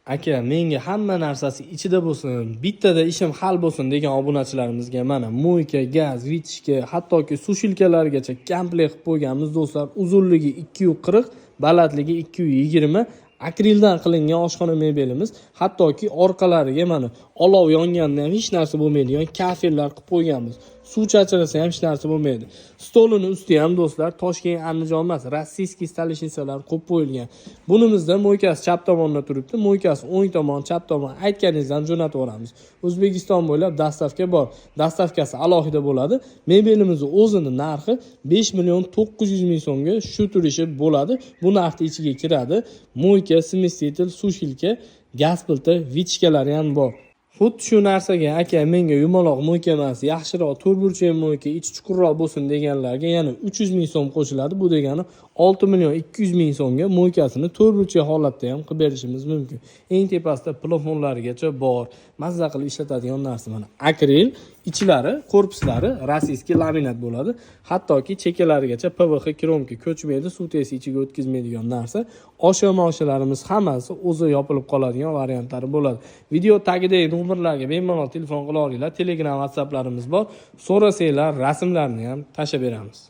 Aka, menga hamma narsasi ichida bo'lsin, bittada ishim hal bo'lsin degan obunachilarimizga mana mo'yka, gaz, vichka, hattoki sushilkalargacha komplekt qilib qo'yganmiz do'stlar. Uzunligi 240, balandligi 220 akrildan qilingan oshxona mebelimiz. Hattoki orqalariga mana olov yonganda ham hech narsa bo'lmaydigan kafellar qilib qo'yganmiz. Suv chachirasa ham hech narsa bo'lmaydi. Stolini usti ham do'stlar Toshkent Andijon emas, rossiyskiy stolishnisalar qo'yib qo'yilgan. Bunimizda mo'ykasi chap tomonda turibdi, mo'ykasi o'ng tomon, chap tomon aytganingizdan jo'natib yuboramiz. O'zbekiston bo'ylab dastavka bor. Dastavkasi alohida bo'ladi. Mebelimizning o'zini narxi 5 million 900 ming so'mga shu turishi bo'ladi. Bu narxning ichiga kiradi. Mo'yka, smestitel, sushilka, gaz pilta, vichkalari ham bor. Xuddi shu narsaga aka menga yumaloq mo'yka emas, yaxshiroq to'rtburchak mo'yka, ichi chuqurroq bo'lsin deganlarga yana 300 ming so'm qo'shiladi. Bu degani 6 million 200 ming so'mga mo'ykasini to'rtburchak holatda ham qilib berishimiz mumkin. Eng tepasida plafonlarigacha bor. Mazza qilib ishlatadigan narsa mana akril, ichlari, korpuslari rossiyskiy laminat bo'ladi. Hattoki chekalarigacha PVX kromka ko'chmaydi, suv tesi ichiga o'tkazmaydigan narsa. Osha-moshalarimiz hammasi o'zi yopilib qoladigan variantlari bo'ladi. Video tagidagi nomerlarga bemalol telefon qila olinglar. Telegram, WhatsApplarimiz bor. So'rasanglar, rasmlarni ham tashlab beramiz.